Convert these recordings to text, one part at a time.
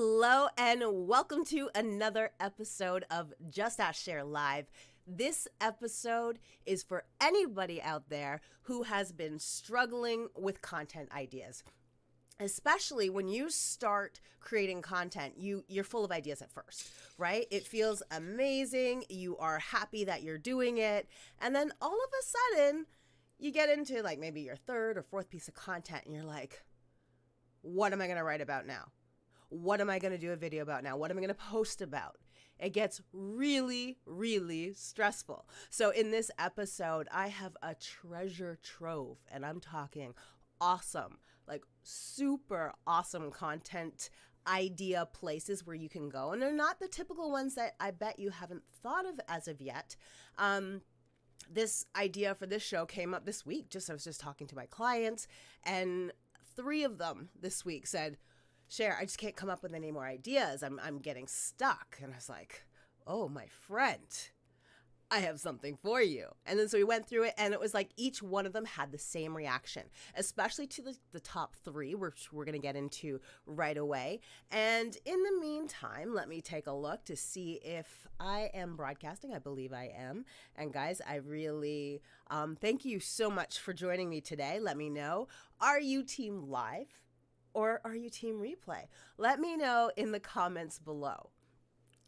Hello and welcome to another episode of Just Ask Cher Live. This episode is for anybody out there who has been struggling with content ideas. Especially when you start creating content, you're full of ideas at first, right? It feels amazing. You are happy that you're doing it. And then all of a sudden, you get into like maybe your third or fourth piece of content and you're like, what am I going to write about now? What am I going to do a video about now? What am I going to post about? It gets really, really stressful. So in this episode, I have a treasure trove, and I'm talking awesome, like super awesome content idea places where you can go. And they're not the typical ones that I bet you haven't thought of as of yet. This idea for this show came up this week. I was just talking to my clients, and 3 of them this week said, Cher, I just can't come up with any more ideas. I'm getting stuck. And I was like, oh, my friend, I have something for you. And then so we went through it, and it was like each one of them had the same reaction, especially to the top 3, which we're going to get into right away. And in the meantime, let me take a look to see if I am broadcasting. I believe I am. And guys, I really thank you so much for joining me today. Let me know, are you team live? Or are you team replay? Let me know in the comments below,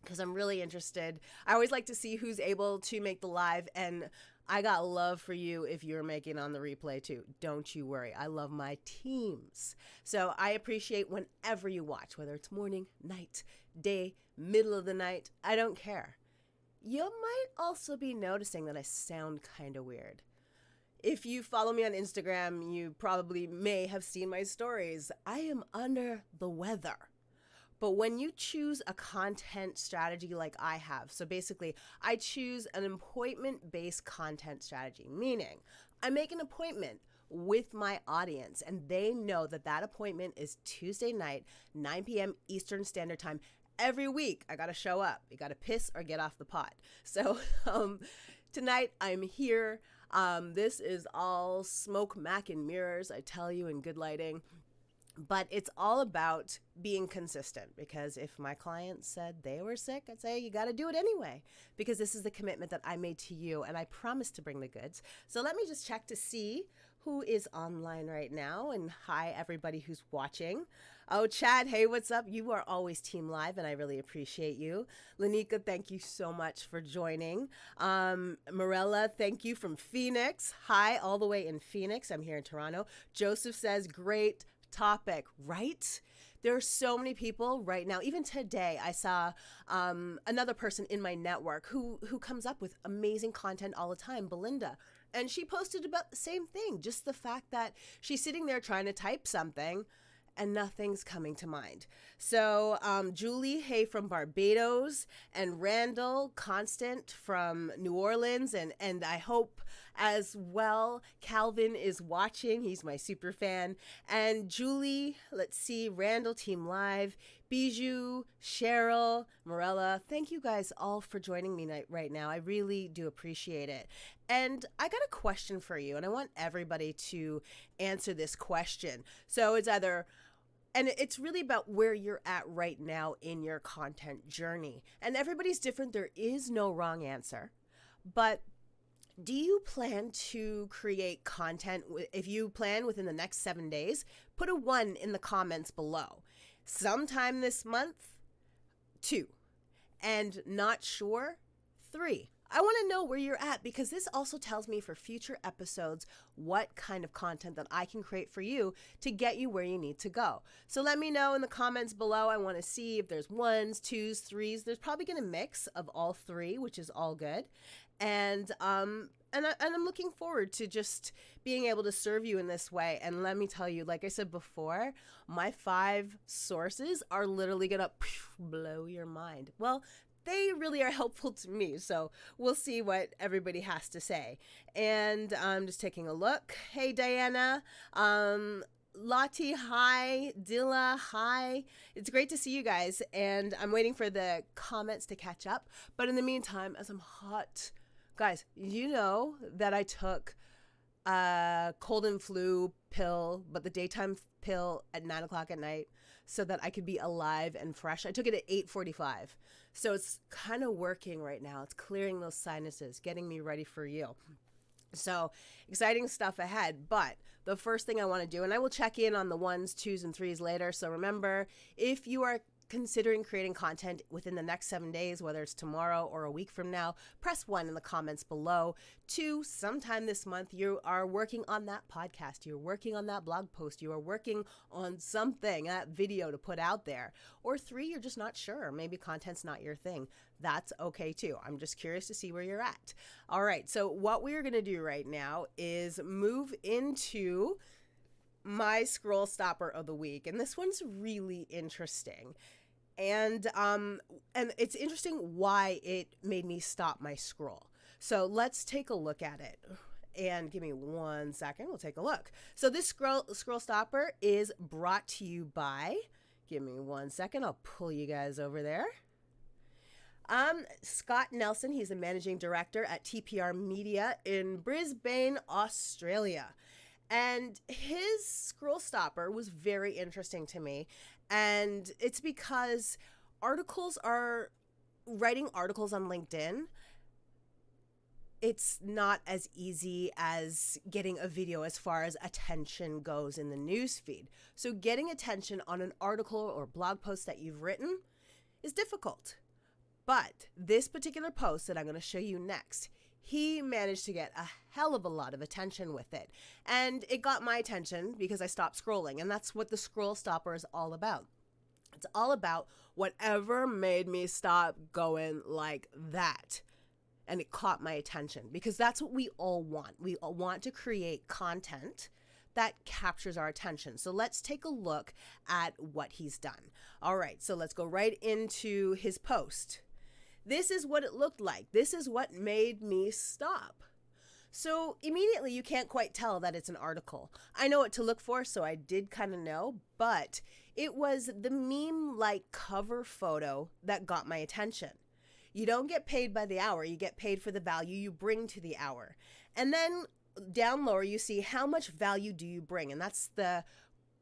because I'm really interested. I always like to see who's able to make the live, and I got love for you if you're making on the replay too. Don't you worry. I love my teams. So I appreciate whenever you watch, whether it's morning, night, day, middle of the night. I don't care. You might also be noticing that I sound kind of weird. If you follow me on Instagram, you probably may have seen my stories. I am under the weather. But when you choose a content strategy like I have, so basically I choose an appointment-based content strategy, meaning I make an appointment with my audience and they know that that appointment is Tuesday night, 9 p.m. Eastern Standard Time. Every week, I got to show up. You got to piss or get off the pot. So tonight, I'm here. This is all smoke, mac, and mirrors, I tell you, in good lighting. But it's all about being consistent, because if my clients said they were sick, I'd say you got to do it anyway, because this is the commitment that I made to you, and I promised to bring the goods. So let me just check to see who is online right now. And hi, everybody who's watching. Oh, Chad, hey, what's up? You are always team live, and I really appreciate you. Lanika, thank you so much for joining. Morella, thank you from Phoenix. Hi, all the way in Phoenix. I'm here in Toronto. Joseph says, great topic, right? There are so many people right now. Even today, I saw another person in my network who comes up with amazing content all the time, Belinda. And she posted about the same thing, just the fact that she's sitting there trying to type something and nothing's coming to mind. So Julie, hey, from Barbados, and Randall Constant from New Orleans, and I hope as well Calvin is watching. He's my super fan. And Julie, let's see, Randall, Team Live, Bijou, Cheryl, Morella, thank you guys all for joining me right now. I really do appreciate it. And I got a question for you, and I want everybody to answer this question. So it's either, and it's really about where you're at right now in your content journey. And everybody's different. There is no wrong answer. But do you plan to create content? If you plan within the next 7 days, put a 1 in the comments below. Sometime this month, 2. And not sure, 3. I want to know where you're at, because this also tells me for future episodes what kind of content that I can create for you to get you where you need to go. So let me know in the comments below. I want to see if there's 1s, 2s, 3s. There's probably going to mix of all 3, which is all good. And I'm looking forward to just being able to serve you in this way. And let me tell you, like I said before, my 5 sources are literally going to blow your mind. Well, they really are helpful to me. So we'll see what everybody has to say. And I'm just taking a look. Hey, Diana. Lottie, hi. Dilla, hi. It's great to see you guys. And I'm waiting for the comments to catch up. But in the meantime, as I'm hot, guys, you know that I took cold and flu pill, but the daytime pill at 9 o'clock at night so that I could be alive and fresh. I took it at 8:45. So it's kind of working right now. It's clearing those sinuses, getting me ready for you. So exciting stuff ahead. But the first thing I want to do, and I will check in on the 1s, 2s, and 3s later. So remember, if you are considering creating content within the next 7 days, whether it's tomorrow or a week from now, press 1 in the comments below. 2, sometime this month, you are working on that podcast, you're working on that blog post, you are working on something, that video to put out there. Or 3, you're just not sure. Maybe content's not your thing. That's okay too. I'm just curious to see where you're at. All right, so what we're going to do right now is move into my scroll stopper of the week. And this one's really interesting. And it's interesting why it made me stop my scroll. So let's take a look at it. And give me 1 second. We'll take a look. So this scroll stopper is brought to you by, give me 1 second. I'll pull you guys over there. Scott Nelson. He's a managing director at TPR Media in Brisbane, Australia. And his scroll stopper was very interesting to me. And it's because writing articles on LinkedIn, it's not as easy as getting a video as far as attention goes in the news feed. So getting attention on an article or blog post that you've written is difficult. But this particular post that I'm going to show you next, he managed to get a hell of a lot of attention with it. And it got my attention because I stopped scrolling. And that's what the scroll stopper is all about. It's all about whatever made me stop going like that. And it caught my attention because that's what we all want. We all want to create content that captures our attention. So let's take a look at what he's done. All right, so let's go right into his post. This is what it looked like. This is what made me stop. So immediately you can't quite tell that it's an article. I know what to look for, so I did kind of know, but it was the meme-like cover photo that got my attention. You don't get paid by the hour. You get paid for the value you bring to the hour. And then down lower, you see how much value do you bring? And that's the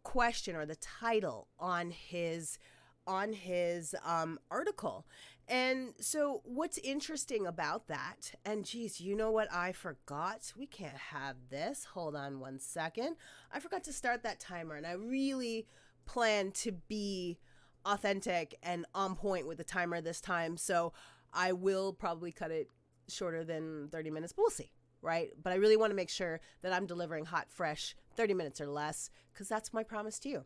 question or the title on his article. And so what's interesting about that, and geez, you know what I forgot? We can't have this. Hold on 1 second. I forgot to start that timer, and I really plan to be authentic and on point with the timer this time. So I will probably cut it shorter than 30 minutes, but we'll see, right? But I really want to make sure that I'm delivering hot, fresh, 30 minutes or less, because that's my promise to you.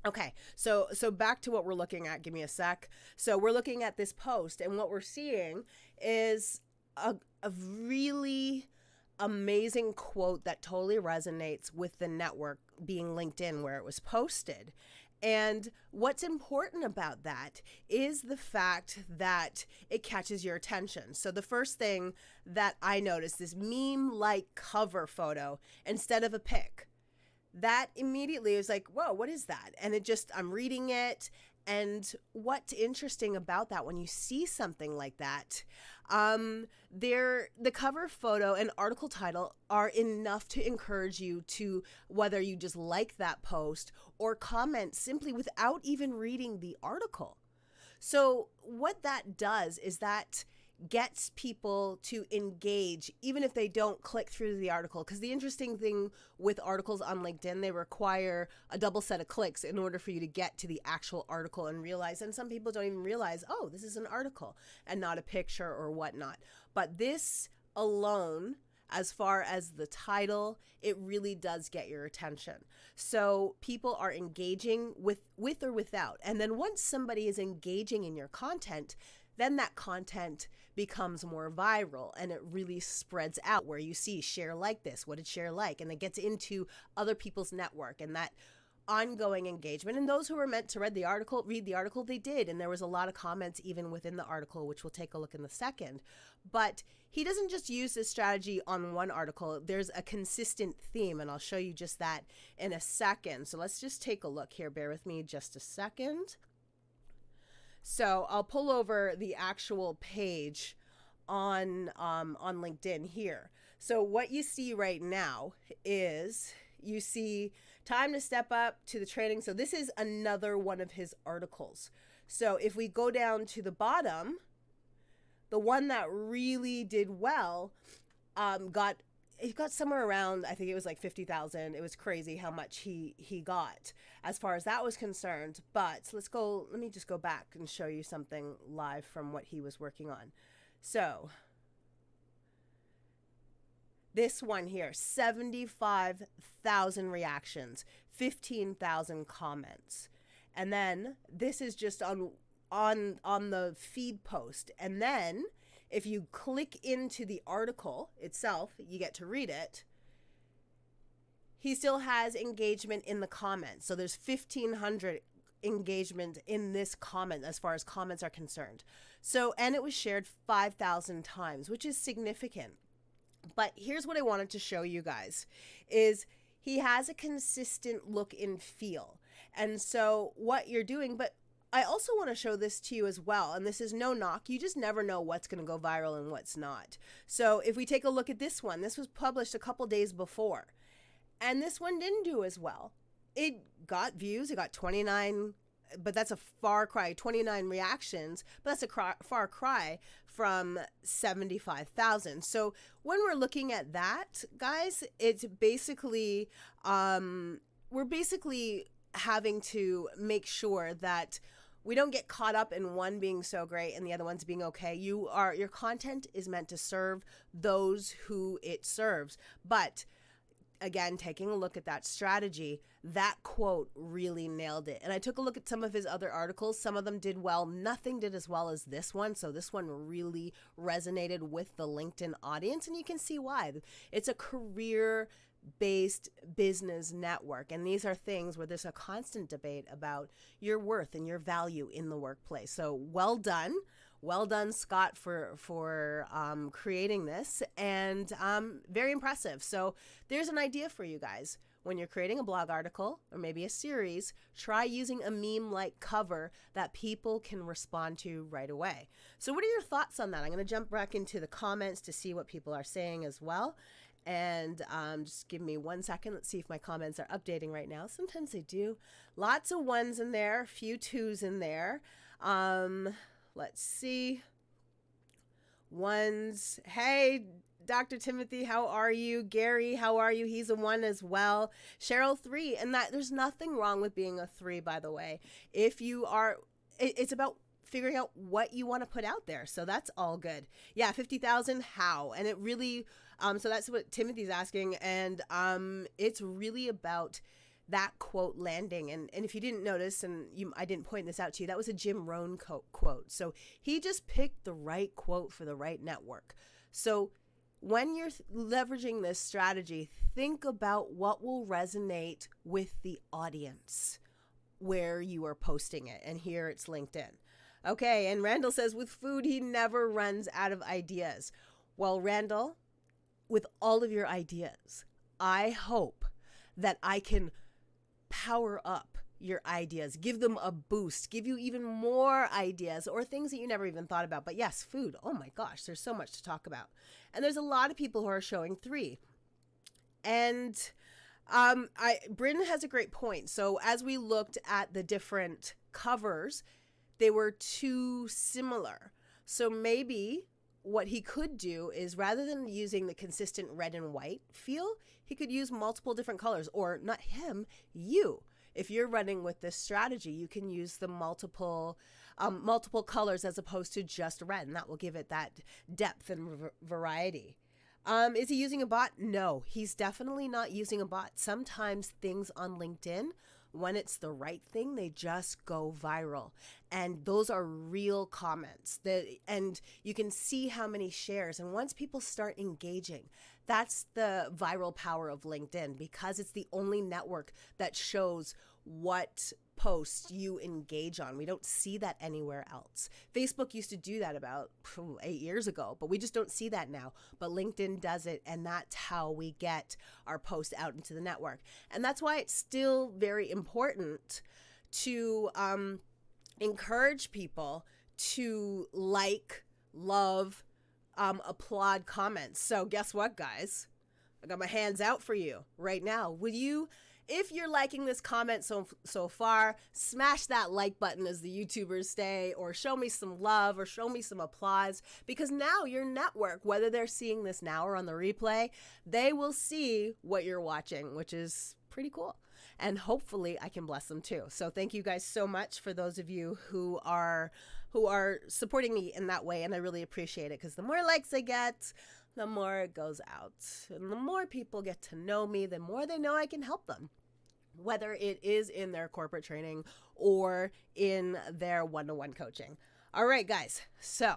Okay, so back to what we're looking at. Give me a sec. So we're looking at this post, and what we're seeing is a really amazing quote that totally resonates with the network, being LinkedIn, where it was posted. And what's important about that is the fact that it catches your attention. So the first thing that I noticed, this meme-like cover photo instead of a pic, that immediately was like, whoa, what is that? And I'm reading it. And what's interesting about that, when you see something like that, the cover photo and article title are enough to encourage you to, whether you just like that post or comment simply without even reading the article. So what that does is that gets people to engage, even if they don't click through the article. Because the interesting thing with articles on LinkedIn, they require a double set of clicks in order for you to get to the actual article and realize, and some people don't even realize, oh, this is an article and not a picture or whatnot. But this alone, as far as the title, it really does get your attention. So people are engaging with or without. And then once somebody is engaging in your content, then that content becomes more viral and it really spreads out, where you see Cher like this. What did Cher like? And it gets into other people's network, and that ongoing engagement. And those who were meant to read the article, they did. And there was a lot of comments even within the article, which we'll take a look in a second. But he doesn't just use this strategy on one article. There's a consistent theme, and I'll show you just that in a second. So let's just take a look here. Bear with me just a second. So I'll pull over the actual page on LinkedIn here. So what you see right now is you see time to step up to the training. So this is another one of his articles. So if we go down to the bottom, the one that really did well got somewhere around, I think it was like 50,000. It was crazy how much he got as far as that was concerned. But let me just go back and show you something live from what he was working on. So this one here, 75,000 reactions, 15,000 comments. And then this is just on the feed post. And then if you click into the article itself, you get to read it. He still has engagement in the comments. So there's 1,500 engagement in this comment as far as comments are concerned. So, and it was shared 5,000 times, which is significant. But here's what I wanted to show you guys is he has a consistent look and feel. And so what you're doing, but I also want to show this to you as well. And this is no knock. You just never know what's going to go viral and what's not. So if we take a look at this one, this was published a couple days before. And this one didn't do as well. It got views. It got 29, but that's a far cry, 29 reactions. But that's a far cry from 75,000. So when we're looking at that, guys, it's basically, we're basically having to make sure that we don't get caught up in one being so great and the other one's being okay. Your content is meant to serve those who it serves. But again, taking a look at that strategy, that quote really nailed it. And I took a look at some of his other articles. Some of them did well. Nothing did as well as this one. So this one really resonated with the LinkedIn audience. And you can see why. It's a career-based business network. And these are things where there's a constant debate about your worth and your value in the workplace. So well done. Well done, Scott, for creating this, and very impressive. So there's an idea for you guys. When you're creating a blog article or maybe a series, try using a meme-like cover that people can respond to right away. So what are your thoughts on that? I'm going to jump back into the comments to see what people are saying as well. And just give me 1 second. Let's see if my comments are updating right now. Sometimes they do. Lots of ones in there, a few twos in there. Let's see. Ones. Hey, Dr. Timothy, how are you? Gary, how are you? He's a one as well. Cheryl, 3. And that there's nothing wrong with being a 3, by the way. If you are, it's about figuring out what you want to put out there. So that's all good. Yeah, 50,000, how? And it really, so that's what Timothy's asking. And it's really about that quote landing. And if you didn't notice, I didn't point this out to you, that was a Jim Rohn quote. So he just picked the right quote for the right network. So when you're leveraging this strategy, think about what will resonate with the audience where you are posting it. And here it's LinkedIn. Okay, and Randall says, with food, he never runs out of ideas. Well, Randall, with all of your ideas, I hope that I can power up your ideas, give them a boost, give you even more ideas or things that you never even thought about. But yes, food. Oh my gosh, there's so much to talk about. And there's a lot of people who are showing 3. And Bryn has a great point. So as we looked at the different covers, they were too similar. So maybe what he could do is, rather than using the consistent red and white feel, he could use multiple different colors. Or not him, you. If you're running with this strategy, you can use the multiple colors as opposed to just red, and that will give it that depth and variety. Is he using a bot? No, he's definitely not using a bot. Sometimes things on LinkedIn, when it's the right thing, they just go viral. And those are real comments. And you can see how many shares. And once people start engaging, that's the viral power of LinkedIn, because it's the only network that shows what posts you engage on. We don't see that anywhere else. Facebook used to do that about 8 years ago, but we just don't see that now. But LinkedIn does it, and that's how we get our posts out into the network. And that's why it's still very important to encourage people to like, love, applaud comments. So guess what, guys? I got my hands out for you right now. Would you, if you're liking this comment so far, smash that like button, as the YouTubers say, or show me some love or show me some applause, because now your network, whether they're seeing this now or on the replay, they will see what you're watching, which is pretty cool. And hopefully I can bless them too. So thank you guys so much for those of you who are supporting me in that way. And I really appreciate it, because the more likes I get, the more it goes out. And the more people get to know me, the more they know I can help them, whether it is in their corporate training or in their one-to-one coaching. All right, guys. So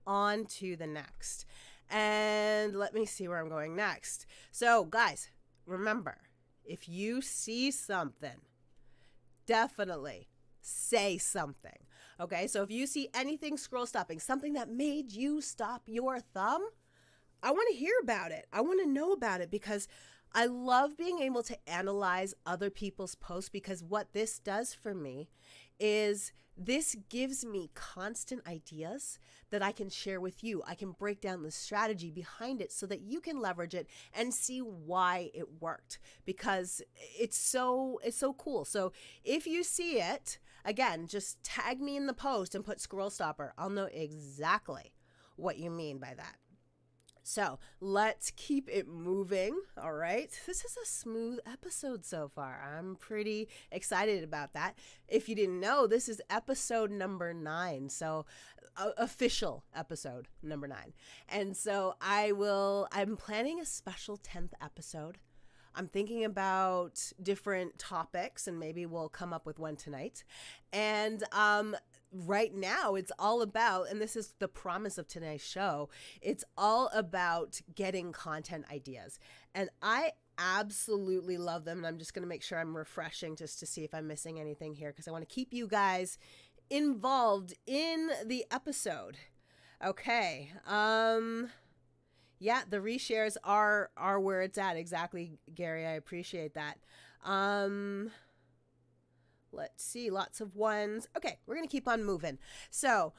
on to the next. And let me see where I'm going next. So guys, remember, if you see something, definitely say something. Okay, so if you see anything scroll stopping, something that made you stop your thumb, I want to hear about it. I want to know about it, because I love being able to analyze other people's posts, because what this does for me is this gives me constant ideas that I can share with you. I can break down the strategy behind it so that you can leverage it and see why it worked, because it's so cool. So if you see it, again, just tag me in the post and put scroll stopper. I'll know exactly what you mean by that. So let's keep it moving. All right. This is a smooth episode so far. I'm pretty excited about that. If you didn't know, this is episode number 9. So official episode number 9. And so I'm planning a special 10th episode. I'm thinking about different topics, and maybe we'll come up with one tonight. And right now it's all about, and this is the promise of today's show, it's all about getting content ideas. And I absolutely love them. And I'm just going to make sure I'm refreshing just to see if I'm missing anything here, because I want to keep you guys involved in the episode. Okay. Yeah, the reshares are where it's at. Exactly, Gary. I appreciate that. Let's see, lots of ones. Okay, we're going to keep on moving. So,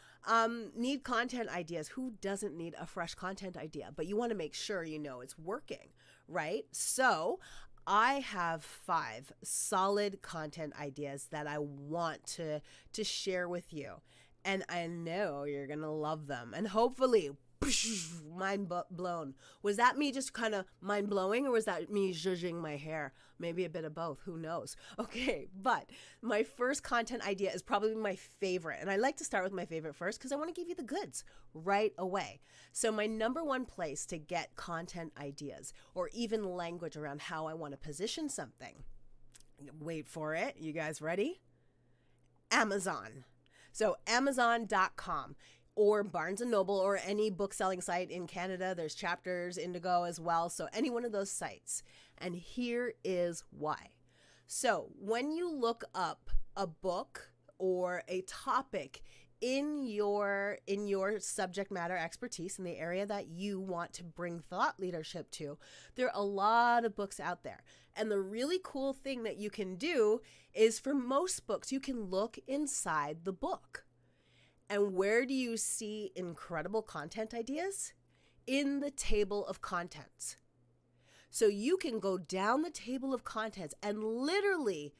need content ideas. Who doesn't need a fresh content idea? But you want to make sure you know it's working, right? So, I have 5 solid content ideas that I want to share with you. And I know you're going to love them. And hopefully, mind blown. Was that me just kind of mind blowing, or was that me zhuzhing my hair? Maybe a bit of both. Who knows? Okay, but my first content idea is probably my favorite. And I like to start with my favorite first, because I want to give you the goods right away. So my number one place to get content ideas, or even language around how I want to position something. Wait for it. You guys ready? Amazon. So Amazon.com. Or Barnes & Noble, or any book selling site in Canada. There's Chapters, Indigo as well. So any one of those sites. And here is why. So when you look up a book or a topic in your subject matter expertise, in the area that you want to bring thought leadership to, there are a lot of books out there. And the really cool thing that you can do is, for most books, you can look inside the book. And where do you see incredible content ideas? In the table of contents. So you can go down the table of contents and literally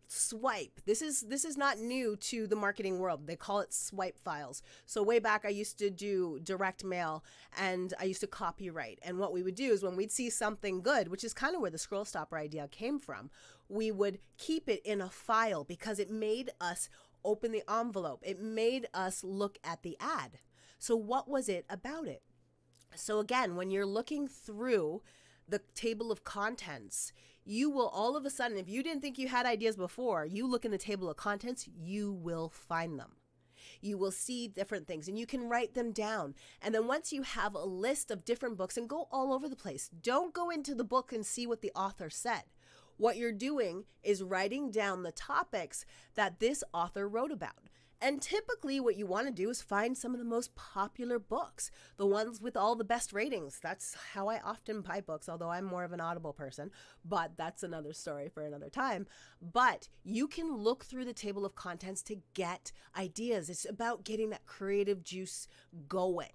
swipe. This is not new to the marketing world. They call it swipe files. So way back, I used to do direct mail, and I used to copyright. And what we would do is, when we'd see something good, which is kind of where the scroll stopper idea came from, we would keep it in a file, because it made us open the envelope. It made us look at the ad. So what was it about it? So again, when you're looking through the table of contents, you will all of a sudden, if you didn't think you had ideas before, you look in the table of contents, you will find them. You will see different things, and you can write them down. And then once you have a list of different books, and go all over the place, don't go into the book and see what the author said. What you're doing is writing down the topics that this author wrote about. And typically what you want to do is find some of the most popular books, the ones with all the best ratings. That's how I often buy books, although I'm more of an Audible person, but that's another story for another time. But you can look through the table of contents to get ideas. It's about getting that creative juice going.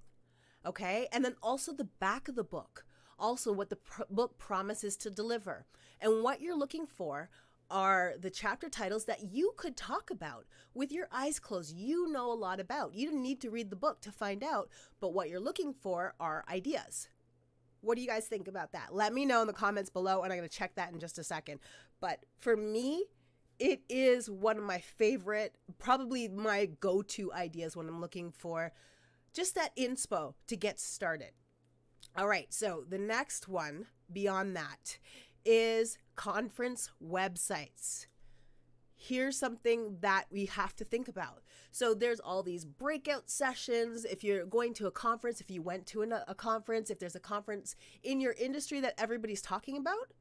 Okay. And then also the back of the book, also what the book promises to deliver. And what you're looking for are the chapter titles that you could talk about with your eyes closed. You know a lot about. You didn't need to read the book to find out, but what you're looking for are ideas. What do you guys think about that? Let me know in the comments below, and I'm going to check that in just a second. But for me, it is one of my favorite, probably my go-to ideas when I'm looking for just that inspo to get started. All right, so the next one beyond that is conference websites. Here's something that we have to think about. So there's all these breakout sessions. If you're going to a conference, if you went to a conference, if there's a conference in your industry that everybody's talking about,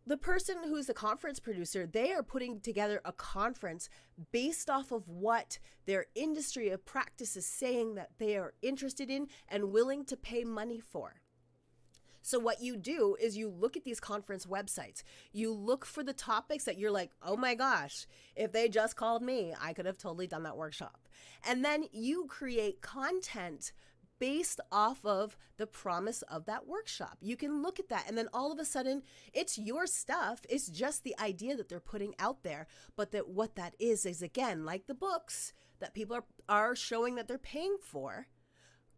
the person who's the conference producer, they are putting together a conference based off of what their industry of practice is saying that they are interested in and willing to pay money for. So what you do is you look at these conference websites. You look for the topics that you're like, oh my gosh, if they just called me, I could have totally done that workshop. And then you create content based off of the promise of that workshop. You can look at that and then all of a sudden it's your stuff. It's just the idea that they're putting out there. But that what that is again, like the books that people are showing that they're paying for,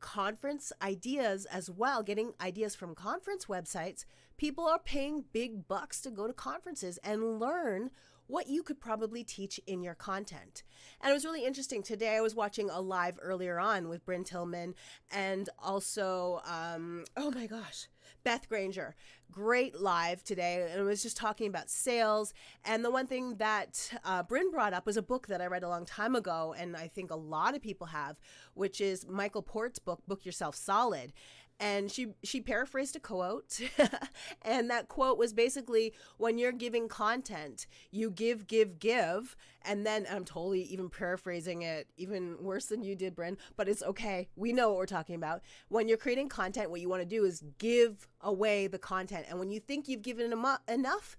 conference ideas as well, getting ideas from conference websites. People are paying big bucks to go to conferences and learn what you could probably teach in your content. And it was really interesting. Today I was watching a live earlier on with Bryn Tillman and also, oh my gosh, Beth Granger. Great live today. And it was just talking about sales. And the one thing that Bryn brought up was a book that I read a long time ago, and I think a lot of people have, which is Michael Port's book, Book Yourself Solid. And she paraphrased a quote, and that quote was basically, when you're giving content, you give, and then I'm totally even paraphrasing it even worse than you did, Bryn, but it's okay. We know what we're talking about. When you're creating content, what you want to do is give away the content, and when you think you've given enough,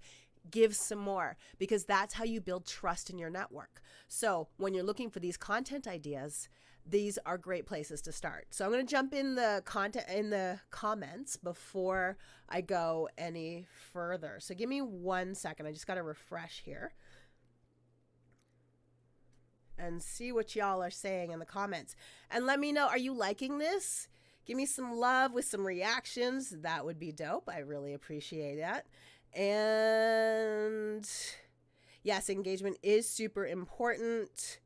give some more, because that's how you build trust in your network. So when you're looking for these content ideas, these are great places to start. So I'm going to jump in the content in the comments before I go any further. So give me 1 second. I just got to refresh here and see what y'all are saying in the comments. And let me know, are you liking this? Give me some love with some reactions. That would be dope. I really appreciate that. And yes, engagement is super important.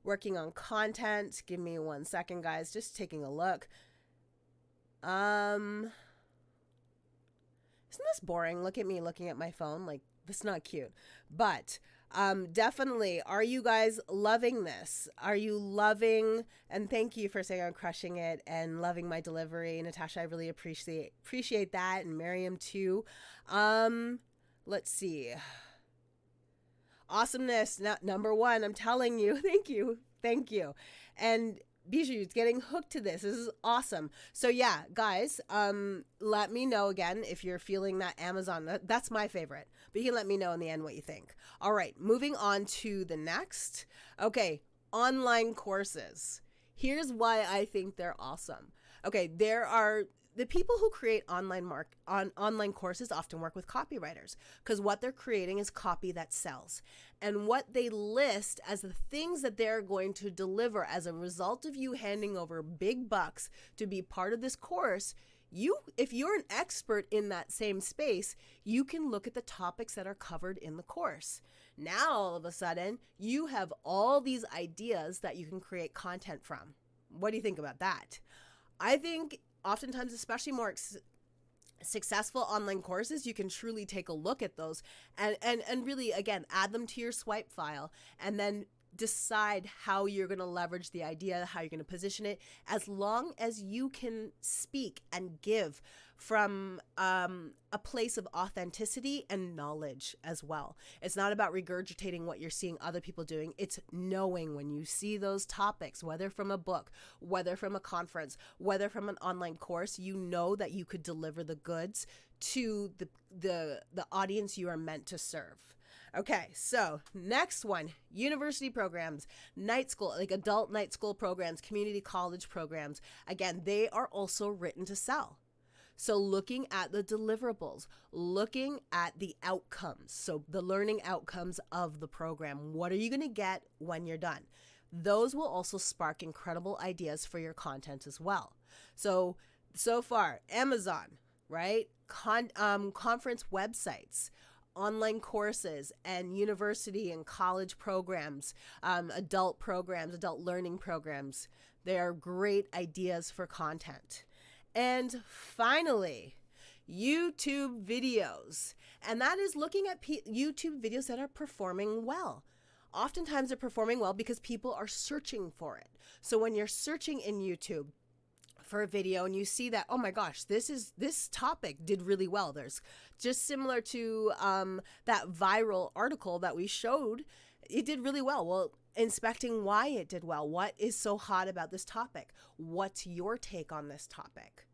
Working on content. Give me 1 second, guys. Just taking a look. Isn't this boring? Look at me looking at my phone. Like, this is not cute. But definitely, are you guys loving this? Are you loving, and thank you for saying I'm crushing it and loving my delivery. Natasha, I really appreciate that. And Miriam too. Let's see. Awesomeness, number one, I'm telling you. Thank you. And Bijou's getting hooked to this. This is awesome. So yeah, guys, let me know again if you're feeling that Amazon. That's my favorite. But you can let me know in the end what you think. All right, moving on to the next. Okay, online courses. Here's why I think they're awesome. Okay, there are the people who create online courses often work with copywriters, because what they're creating is copy that sells. And what they list as the things that they're going to deliver as a result of you handing over big bucks to be part of this course, if you're an expert in that same space, you can look at the topics that are covered in the course. Now, all of a sudden, you have all these ideas that you can create content from. What do you think about that? I think oftentimes, especially more successful online courses, you can truly take a look at those and really, again, add them to your swipe file and then decide how you're going to leverage the idea, how you're going to position it, as long as you can speak and give from a place of authenticity and knowledge as well. It's not about regurgitating what you're seeing other people doing. It's knowing when you see those topics, whether from a book, whether from a conference, whether from an online course, you know that you could deliver the goods to the audience you are meant to serve. Okay, so next one, university programs, night school, like adult night school programs, community college programs. Again, they are also written to sell. So looking at the deliverables, looking at the outcomes, so the learning outcomes of the program. What are you going to get when you're done? Those will also spark incredible ideas for your content as well. So far, Amazon, right? Conference websites, online courses, and university and college programs, adult learning programs. They are great ideas for content. And finally, YouTube videos. And that is looking at YouTube videos that are performing well. Oftentimes they're performing well because people are searching for it. So when you're searching in YouTube for a video and you see that, oh my gosh, this topic did really well. There's just similar to that viral article that we showed, it did really well. Well, inspecting why it did well. What is so hot about this topic? What's your take on this topic?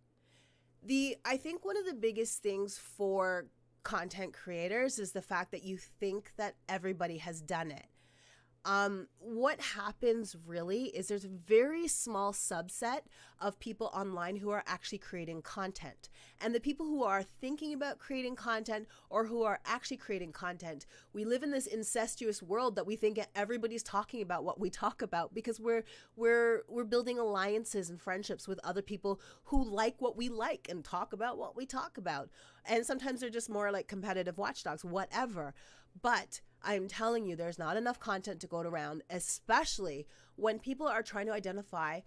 I think one of the biggest things for content creators is the fact that you think that everybody has done it. What happens really is there's a very small subset of people online who are actually creating content. And the people who are thinking about creating content or who are actually creating content, we live in this incestuous world that we think everybody's talking about what we talk about because we're building alliances and friendships with other people who like what we like and talk about what we talk about. And sometimes they're just more like competitive watchdogs, whatever. But I'm telling you, there's not enough content to go around, especially when people are trying to identify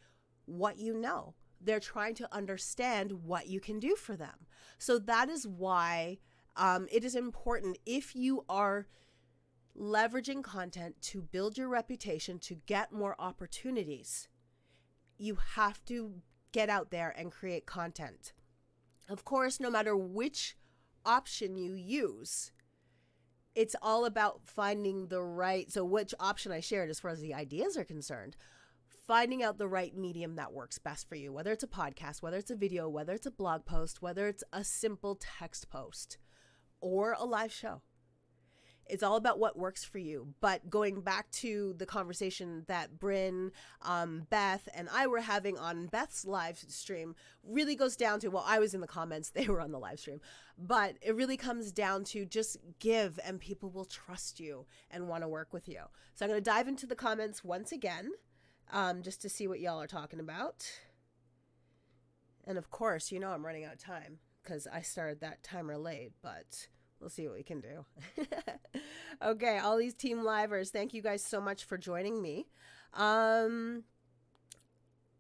what you know. They're trying to understand what you can do for them. So that is why it is important, if you are leveraging content to build your reputation, to get more opportunities, you have to get out there and create content. Of course, no matter which option you use, it's all about finding the right, so which option I shared as far as the ideas are concerned, finding out the right medium that works best for you, whether it's a podcast, whether it's a video, whether it's a blog post, whether it's a simple text post or a live show. It's all about what works for you. But going back to the conversation that Bryn, Beth, and I were having on Beth's live stream really goes down to, well, I was in the comments, they were on the live stream, but it really comes down to just give and people will trust you and want to work with you. So I'm going to dive into the comments once again, just to see what y'all are talking about. And of course, you know I'm running out of time because I started that timer late, but we'll see what we can do. Okay, all these team livers, thank you guys so much for joining me. An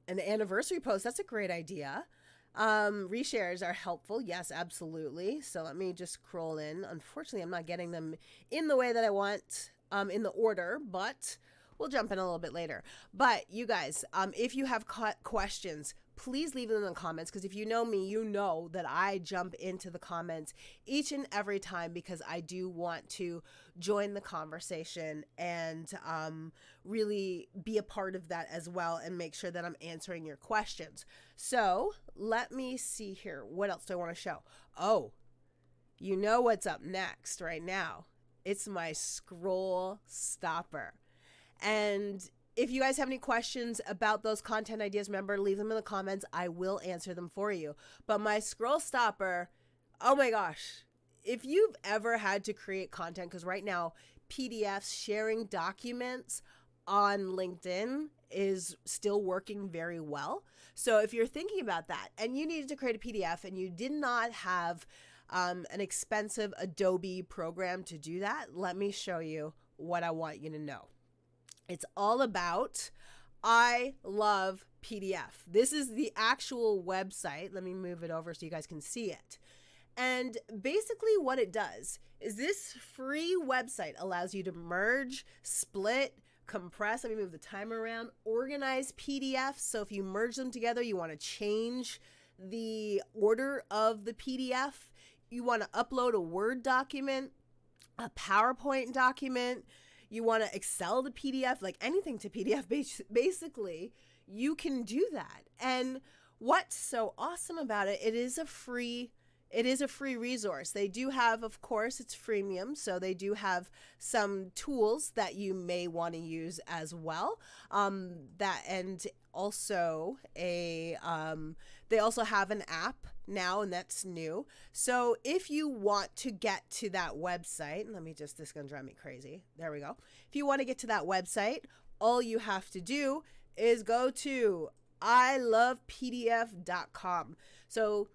anniversary post, that's a great idea. Reshares are helpful. Yes, absolutely. So let me just scroll in. Unfortunately, I'm not getting them in the way that I want, in the order, but we'll jump in a little bit later. But you guys, if you have questions, please leave them in the comments, because if you know me, you know that I jump into the comments each and every time because I do want to join the conversation and really be a part of that as well and make sure that I'm answering your questions. So let me see here. What else do I want to show? Oh, you know what's up next right now. It's my scroll stopper. And if you guys have any questions about those content ideas, remember, leave them in the comments. I will answer them for you. But my scroll stopper, oh my gosh, if you've ever had to create content, because right now PDFs, sharing documents on LinkedIn is still working very well. So if you're thinking about that and you needed to create a PDF and you did not have an expensive Adobe program to do that, let me show you what I want you to know. It's all about, I love PDF. This is the actual website. Let me move it over so you guys can see it. And basically what it does is this free website allows you to merge, split, compress, let me move the timer around, organize PDFs. So if you merge them together, you want to change the order of the PDF. You want to upload a Word document, a PowerPoint document. You want to Excel to PDF, like anything to PDF, basically, you can do that. And what's so awesome about it, it is a free It is a free resource. They do have, of course, it's freemium, so they do have some tools that you may want to use as well. That and also a they also have an app now, and that's new. So if you want to get to that website, let me just, this is gonna drive me crazy. There we go. If you want to get to that website, all you have to do is go to ilovepdf.com. So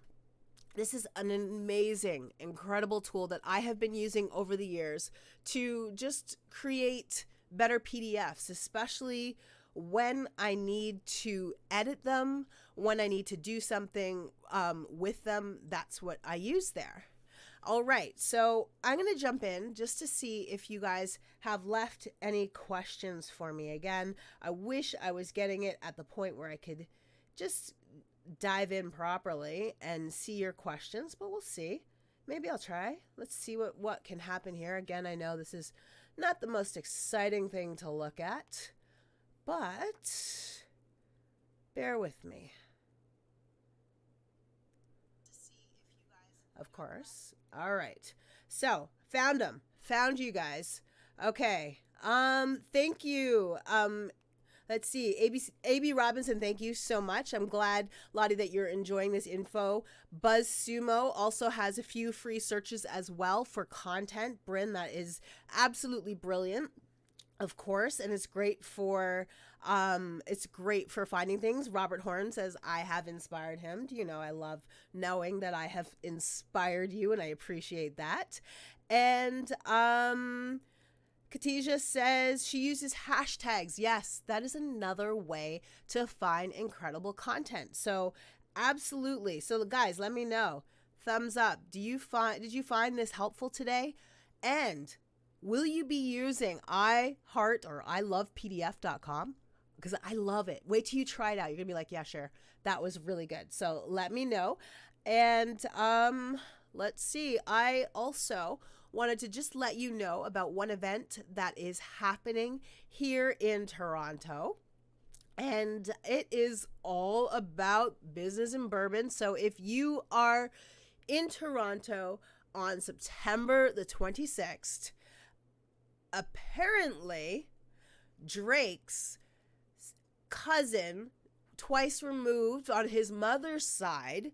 this is an amazing, incredible tool that I have been using over the years to just create better PDFs, especially when I need to edit them, when I need to do something with them. That's what I use there. All right, so I'm going to jump in just to see if you guys have left any questions for me. Again, I wish I was getting it at the point where I could just dive in properly and see your questions, but we'll see. Maybe I'll try. Let's see what can happen here. Again, I know this is not the most exciting thing to look at, but bear with me. Of course. All right. So, found them. Found you guys. Okay. Thank you. Let's see. AB Robinson, thank you so much. I'm glad, Lottie, that you're enjoying this info. Buzz Sumo also has a few free searches as well for content. Bryn, that is absolutely brilliant, of course, and it's great for finding things. Robert Horn says, I have inspired him. Do you know, I love knowing that I have inspired you, and I appreciate that. And Katija says she uses hashtags. Yes, that is another way to find incredible content. So absolutely. So guys, let me know. Thumbs up. Did you find this helpful today? And will you be using iHeart or ilovepdf.com? Because I love it. Wait till you try it out. You're going to be like, yeah, sure. That was really good. So let me know. And let's see. I also wanted to just let you know about one event that is happening here in Toronto. And it is all about business and bourbon. So if you are in Toronto on September the 26th, apparently Drake's cousin, twice removed on his mother's side,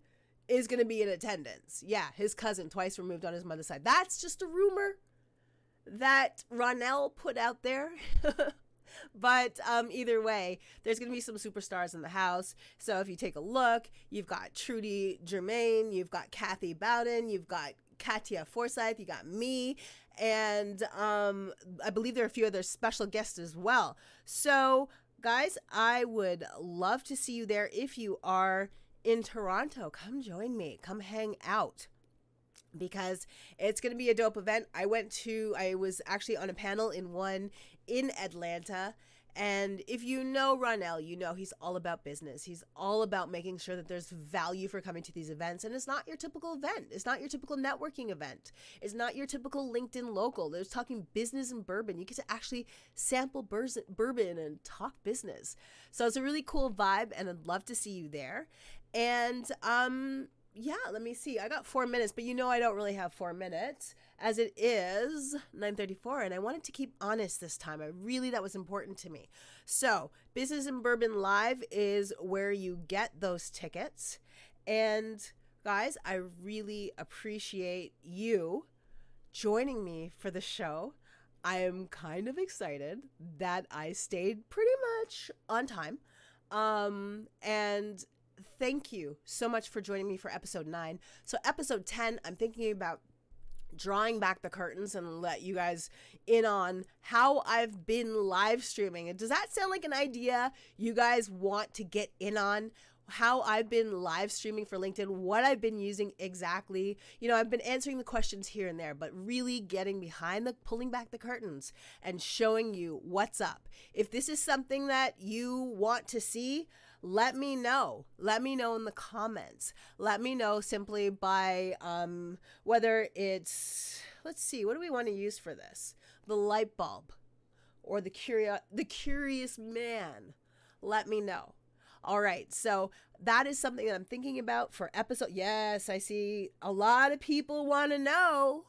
is going to be in attendance. Yeah, his cousin, twice removed on his mother's side. That's just a rumor that Ronell put out there. But either way, there's going to be some superstars in the house. So if you take a look, you've got Trudy Germain, you've got Kathy Bowden, you've got Katia Forsyth, you got me, and I believe there are a few other special guests as well. So guys, I would love to see you there. If you are in Toronto, come join me, come hang out, because it's going to be a dope event. I was actually on a panel in Atlanta, and if you know Ronell, you know he's all about business. He's all about making sure that there's value for coming to these events, and it's not your typical event. It's not your typical networking event. It's not your typical LinkedIn local. There's talking business and bourbon. You get to actually sample bourbon and talk business. So it's a really cool vibe, and I'd love to see you there. And yeah, let me see. I got 4 minutes, but you know I don't really have 4 minutes, as it is 9:34, and I wanted to keep honest this time. That was important to me. So Business and Bourbon Live is where you get those tickets. And guys, I really appreciate you joining me for the show. I am kind of excited that I stayed pretty much on time. And thank you so much for joining me for episode 9. So episode 10, I'm thinking about drawing back the curtains and let you guys in on how I've been live streaming. Does that sound like an idea you guys want to get in on? How I've been live streaming for LinkedIn, what I've been using exactly. You know, I've been answering the questions here and there, but really getting pulling back the curtains and showing you what's up. If this is something that you want to see, let me know. Let me know in the comments. Let me know simply by whether it's, let's see, what do we want to use for this? The light bulb or the curious man. Let me know. All right, so that is something that I'm thinking about for episode. Yes, I see a lot of people want to know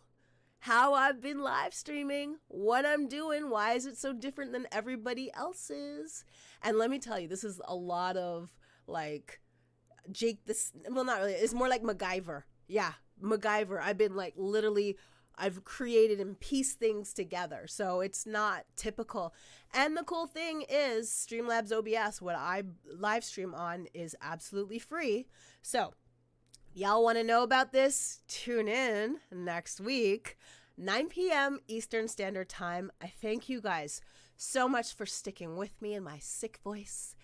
how I've been live streaming, what I'm doing, why is it so different than everybody else's? And let me tell you, this is a lot of like Jake this, well, not really, it's more like MacGyver. Yeah, MacGyver. I've been like literally, I've created and pieced things together, so it's not typical. And the cool thing is Streamlabs OBS, what I live stream on, is absolutely free. So y'all want to know about this? Tune in next week, 9 p.m. Eastern Standard Time. I thank you guys so much for sticking with me in my sick voice.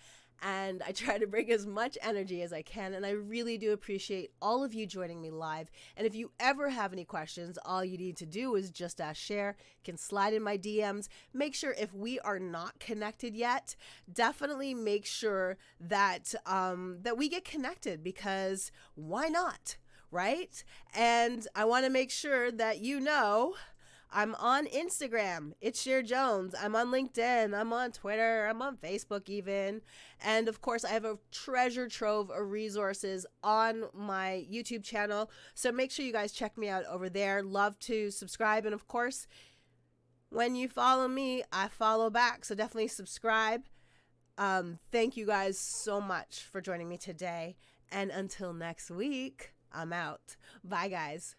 And I try to bring as much energy as I can. And I really do appreciate all of you joining me live. And if you ever have any questions, all you need to do is just ask Cher. You can slide in my DMs. Make sure if we are not connected yet, definitely make sure that that we get connected, because why not, right? And I want to make sure that you know I'm on Instagram. It's Cher Jones. I'm on LinkedIn. I'm on Twitter. I'm on Facebook even. And of course, I have a treasure trove of resources on my YouTube channel. So make sure you guys check me out over there. Love to subscribe. And of course, when you follow me, I follow back. So definitely subscribe. Thank you guys so much for joining me today. And until next week, I'm out. Bye, guys.